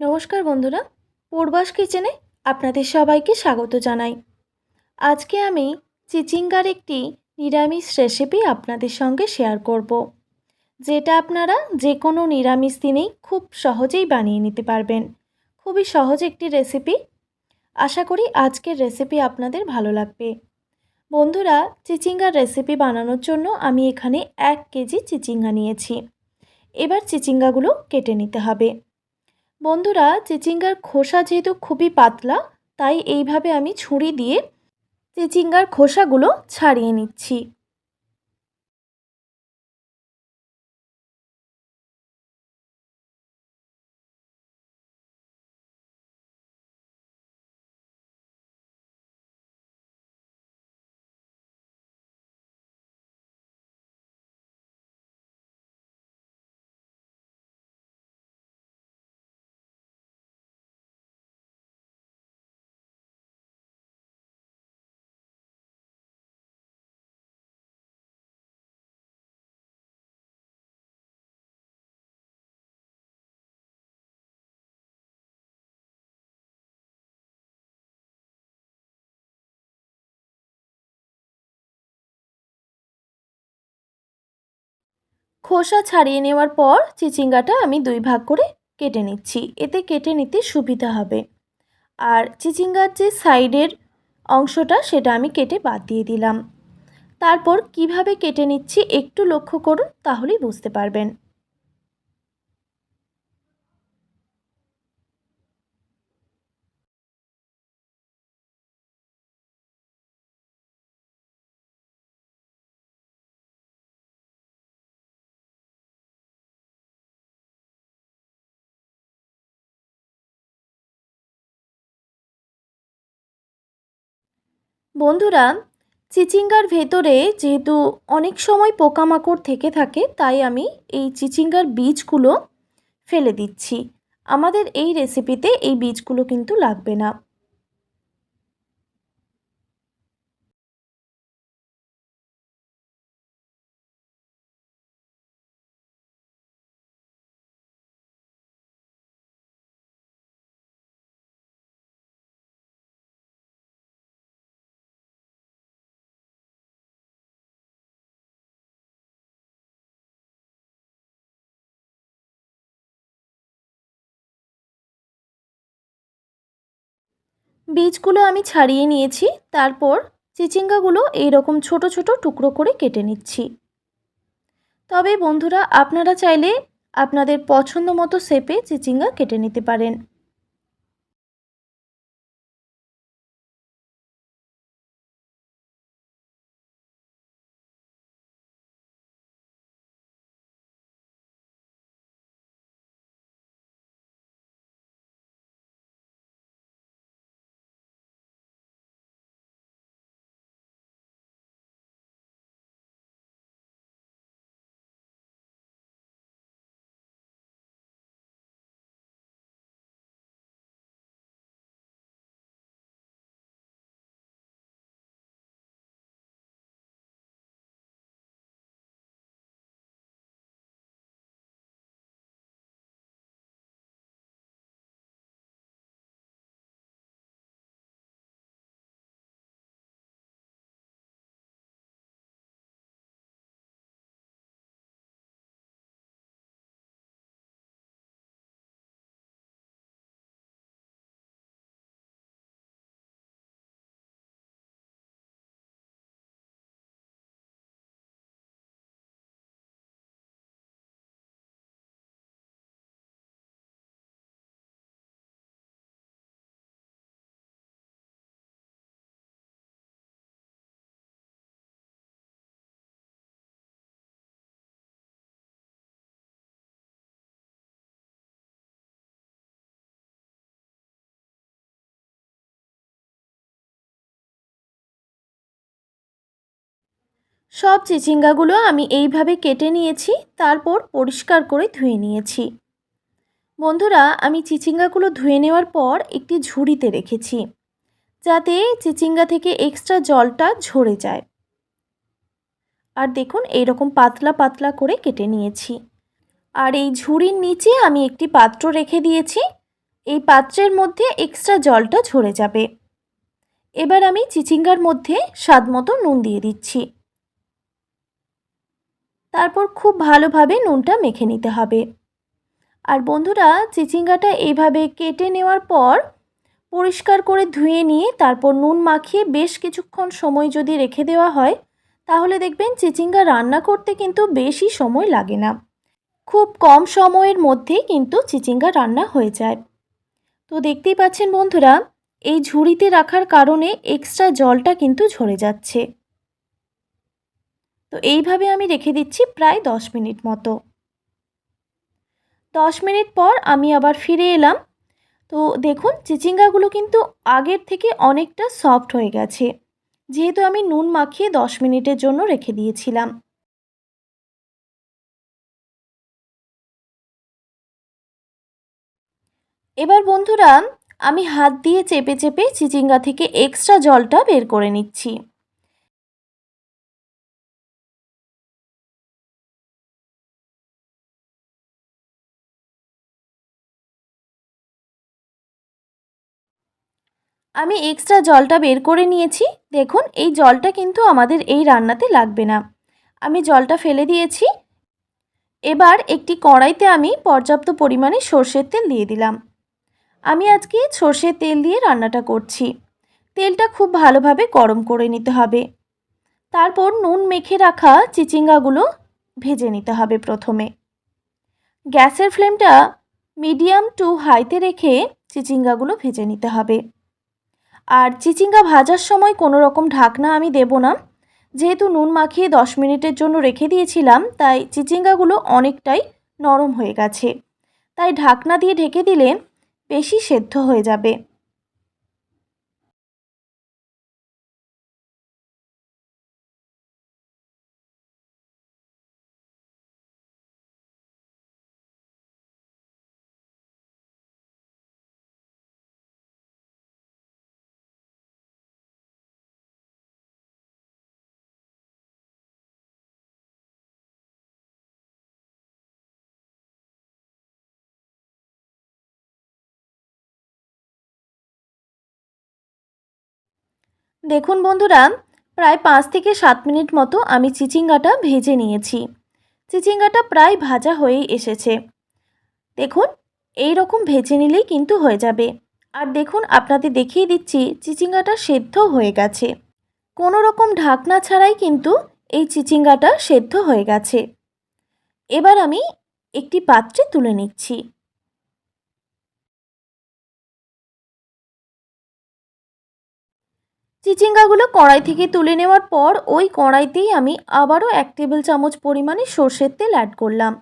নমস্কার বন্ধুরা, পূর্বাস কিচেনে আপনাদের সবাইকে স্বাগত জানাই। আজকে আমি চিচিঙ্গার একটি নিরামিষ রেসিপি আপনাদের সঙ্গে শেয়ার করব, যেটা আপনারা যে কোনো নিরামিষ দিনেই খুব সহজেই বানিয়ে নিতে পারবেন। খুবই সহজ একটি রেসিপি। আশা করি আজকের রেসিপি আপনাদের ভালো লাগবে। বন্ধুরা, চিচিঙ্গার রেসিপি বানানোর জন্য আমি এখানে 1 কেজি চিচিঙ্গা নিয়েছি। এবার চিচিঙ্গাগুলো কেটে নিতে হবে। বন্ধুরা, চিচিঙ্গার খোসা যেহেতু খুবই পাতলা, তাই এইভাবে আমি ছুরি দিয়ে চিচিঙ্গার খোসাগুলো ছাড়িয়ে নিচ্ছি। খোসা ছাড়িয়ে নেওয়ার পর চিচিঙ্গাটা আমি 2 ভাগ করে কেটে নিচ্ছি। এতে কেটে নিতে সুবিধা হবে। আর চিচিঙ্গার যে সাইডের অংশটা সেটা আমি কেটে বাদ দিয়ে দিলাম। তারপর কিভাবে কেটে নিচ্ছি একটু লক্ষ্য করুন, তাহলেই বুঝতে পারবেন। বন্ধুরা, চিচিঙ্গার ভেতরে যেহেতু অনেক সময় পোকামাকড় থেকে থাকে, তাই আমি এই চিচিঙ্গার বীজগুলো ফেলে দিচ্ছি। আমাদের এই রেসিপিতে এই বীজগুলো কিন্তু লাগবে না। বীজগুলো আমি ছাড়িয়ে নিয়েছি। তারপর চিচিঙ্গাগুলো এইরকম ছোট ছোট টুকরো করে কেটে নিচ্ছি। তবে বন্ধুরা, আপনারা চাইলে আপনাদের পছন্দ মতো শেপে চিচিঙ্গা কেটে নিতে পারেন। সব চিচিঙ্গাগুলো আমি এইভাবে কেটে নিয়েছি। তারপর পরিষ্কার করে ধুয়ে নিয়েছি। বন্ধুরা, আমি চিচিঙ্গাগুলো ধুয়ে নেওয়ার পর একটি ঝুড়িতে রেখেছি, যাতে চিচিঙ্গা থেকে এক্সট্রা জলটা ঝরে যায়। আর দেখুন, এইরকম পাতলা পাতলা করে কেটে নিয়েছি। আর এই ঝুড়ির নিচে আমি একটি পাত্র রেখে দিয়েছি, এই পাত্রের মধ্যে এক্সট্রা জলটা ঝরে যাবে। এবার আমি চিচিঙ্গার মধ্যে স্বাদ মতো নুন দিয়ে দিচ্ছি। তারপর খুব ভালোভাবে নুনটা মেখে নিতে হবে। আর বন্ধুরা, চিচিঙ্গাটা এইভাবে কেটে নেওয়ার পর পরিষ্কার করে ধুয়ে নিয়ে তারপর নুন মাখিয়ে বেশ কিছুক্ষণ সময় যদি রেখে দেওয়া হয়, তাহলে দেখবেন চিচিঙ্গা রান্না করতে কিন্তু বেশি সময় লাগে না। খুব কম সময়ের মধ্যেই কিন্তু চিচিঙ্গা রান্না হয়ে যায়। তো দেখতেই পাচ্ছেন বন্ধুরা, এই ঝুড়িতে রাখার কারণে এক্সট্রা জলটা কিন্তু ঝরে যাচ্ছে। তো এইভাবে আমি রেখে দিচ্ছি প্রায় 10 মিনিট মতো। 10 মিনিট পর আমি আবার ফিরে এলাম। তো দেখুন, চিচিঙ্গাগুলো কিন্তু আগের থেকে অনেকটা সফট হয়ে গেছে, যেহেতু আমি নুন মাখিয়ে 10 মিনিটের জন্য রেখে দিয়েছিলাম। এবার বন্ধুরা, আমি হাত দিয়ে চেপে চেপে চিচিঙ্গা থেকে এক্সট্রা জলটা বের করে নিচ্ছি। আমি এক্সট্রা জলটা বের করে নিয়েছি। দেখুন, এই জলটা কিন্তু আমাদের এই রান্নাতে লাগবে না। আমি জলটা ফেলে দিয়েছি। এবার একটি কড়াইতে আমি পর্যাপ্ত পরিমাণে সর্ষের তেল দিয়ে দিলাম। আমি আজকে সর্ষের তেল দিয়ে রান্নাটা করছি। তেলটা খুব ভালোভাবে গরম করে নিতে হবে। তারপর নুন মেখে রাখা চিচিঙ্গাগুলো ভেজে নিতে হবে প্রথমে। গ্যাসের ফ্লেমটা মিডিয়াম টু হাইতে রেখে চিচিঙ্গাগুলো ভেজে নিতে হবে। আর চিচিঙ্গা ভাজার সময় কোনো রকম ঢাকনা আমি দেব না, যেহেতু নুন মাখিয়ে 10 মিনিটের জন্য রেখে দিয়েছিলাম, তাই চিচিঙ্গাগুলো অনেকটাই নরম হয়ে গেছে। তাই ঢাকনা দিয়ে ঢেকে দিলে বেশি সেদ্ধ হয়ে যাবে। দেখুন বন্ধুরা, প্রায় 5 থেকে 7 মিনিট মতো আমি চিচিঙ্গাটা ভেজে নিয়েছি। চিচিঙ্গাটা প্রায় ভাজা হয়েই এসেছে। দেখুন, এই রকম ভেজে নিলেই কিন্তু হয়ে যাবে। আর দেখুন, আপনাদের দেখিয়ে দিচ্ছি চিচিঙ্গাটা সেদ্ধ হয়ে গেছে। কোনো রকম ঢাকনা ছাড়াই কিন্তু এই চিচিঙ্গাটা সেদ্ধ হয়ে গেছে। এবার আমি একটি পাত্রে তুলে নিচ্ছি। চিচিঙ্গাগুলো কড়াই থেকে তুলে নেওয়ার পর ওই কড়াইতেই আমি আবারও 1 টেবিল চামচ পরিমাণে সর্ষের তেল অ্যাড করলাম।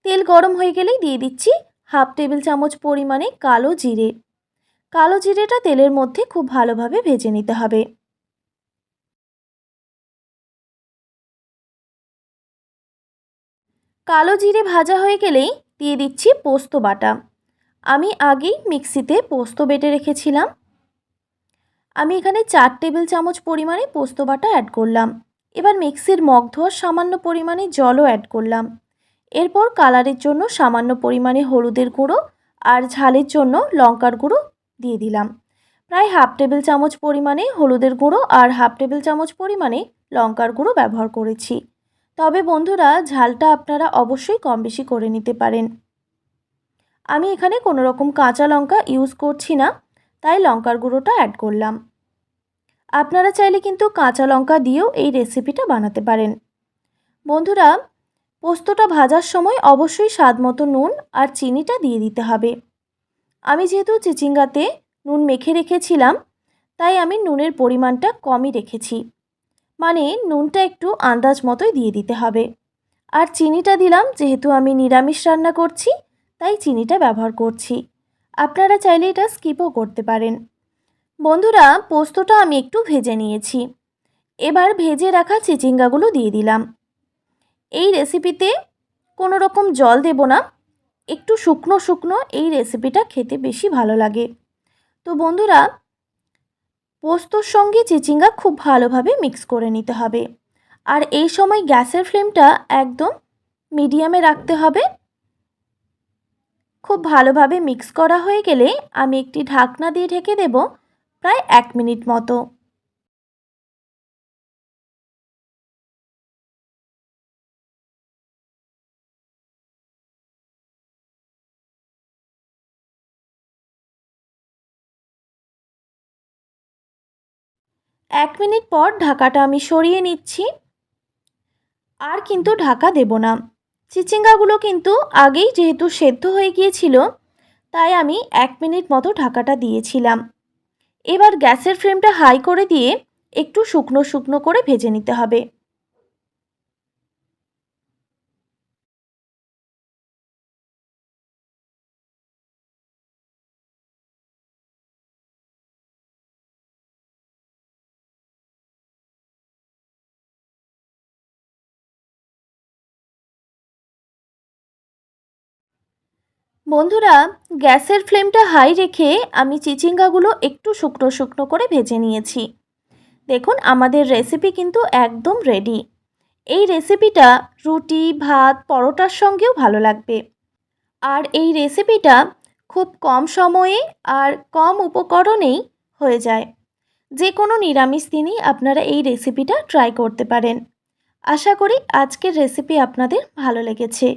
তেল গরম হয়ে গেলেই দিয়ে দিচ্ছি হাফ টেবিল চামচ পরিমাণে কালো জিরে। কালো জিরেটা তেলের মধ্যে খুব ভালোভাবে ভেজে নিতে হবে। কালো জিরে ভাজা হয়ে গেলেই দিয়ে দিচ্ছি পোস্ত বাটা। আমি আগেই মিক্সিতে পোস্ত বেটে রেখেছিলাম। আমি এখানে 4 টেবিল চামচ পরিমাণে পোস্ত বাটা অ্যাড করলাম। এবার মিক্সির মগ ধোয়ার সামান্য পরিমাণে জলও অ্যাড করলাম। এরপর কালারের জন্য সামান্য পরিমাণে হলুদের গুঁড়ো আর ঝালের জন্য লঙ্কার গুঁড়ো দিয়ে দিলাম। প্রায় হাফ টেবিল চামচ পরিমাণে হলুদের গুঁড়ো আর হাফ টেবিল চামচ পরিমাণে লঙ্কার গুঁড়ো ব্যবহার করেছি। তবে বন্ধুরা, ঝালটা আপনারা অবশ্যই কম বেশি করে নিতে পারেন। আমি এখানে কোনো রকম কাঁচা লঙ্কা ইউজ করছি না, তাই লঙ্কার গুঁড়োটা অ্যাড করলাম। আপনারা চাইলে কিন্তু কাঁচা লঙ্কা দিয়েও এই রেসিপিটা বানাতে পারেন। বন্ধুরা, পোস্তটা ভাজার সময় অবশ্যই স্বাদ মতো নুন আর চিনিটা দিয়ে দিতে হবে। আমি যেহেতু চিচিঙ্গাতে নুন মেখে রেখেছিলাম, তাই আমি নুনের পরিমাণটা কমই রেখেছি। মানে নুনটা একটু আন্দাজ মতোই দিয়ে দিতে হবে। আর চিনিটা দিলাম যেহেতু আমি নিরামিষ রান্না করছি, তাই চিনিটা ব্যবহার করছি। আপনারা চাইলে এটা স্কিপও করতে পারেন। বন্ধুরা, পোস্তটা আমি একটু ভেজে নিয়েছি। এবার ভেজে রাখা চিচিঙ্গাগুলো দিয়ে দিলাম। এই রেসিপিতে কোনো রকম জল দেব না, একটু শুকনো শুকনো এই রেসিপিটা খেতে বেশি ভালো লাগে। তো বন্ধুরা, পোস্তর সঙ্গে চিচিঙ্গা খুব ভালোভাবে মিক্স করে নিতে হবে। আর এই সময় গ্যাসের ফ্লেমটা একদম মিডিয়ামে রাখতে হবে। খুব ভালোভাবে মিক্স করা হয়ে গেলে আমি একটি ঢাকনা দিয়ে ঢেকে দেব প্রায় 1 মিনিট মতো। এক মিনিট পর ঢাকাটা আমি সরিয়ে নিচ্ছি। আর কিন্তু ঢাকা দেব না। চিচিঙ্গাগুলো কিন্তু আগেই যেহেতু সেদ্ধ হয়ে গিয়েছিল, তাই আমি 1 মিনিট মতো ঢাকাটা দিয়েছিলাম। এবার গ্যাসের ফ্লেমটা হাই করে দিয়ে একটু শুকনো শুকনো করে ভেজে নিতে হবে। বন্ধুরা, গ্যাসের ফ্লেমটা হাই রেখে আমি চিচিঙ্গাগুলো একটু শুকনো শুকনো করে ভেজে নিয়েছি। দেখুন আমাদের রেসিপি কিন্তু একদম রেডি। এই রেসিপিটা রুটি, ভাত, পরোটার সঙ্গেও ভালো লাগবে। আর এই রেসিপিটা খুব কম সময়ে আর কম উপকরণেই হয়ে যায়। যে কোনো নিরামিষ দিনই আপনারা এই রেসিপিটা ট্রাই করতে পারেন। আশা করি আজকের রেসিপি আপনাদের ভালো লেগেছে।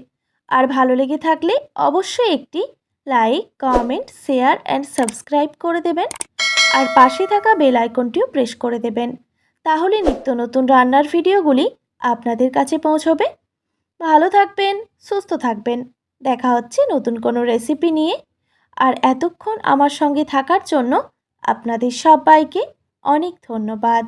আর ভালো লেগে থাকলে অবশ্যই একটি like, comment, share and subscribe করে দেবেন। আর পাশে থাকা বেল আইকনটিও প্রেস করে দেবেন। তাহলে নিত্য নতুন রান্নার ভিডিওগুলি আপনাদের কাছে পৌঁছবে। ভালো থাকবেন, সুস্থ থাকবেন। দেখা হচ্ছে নতুন কোনো রেসিপি নিয়ে। আর এতক্ষণ আমার সঙ্গে থাকার জন্য আপনাদের সবাইকে অনেক ধন্যবাদ।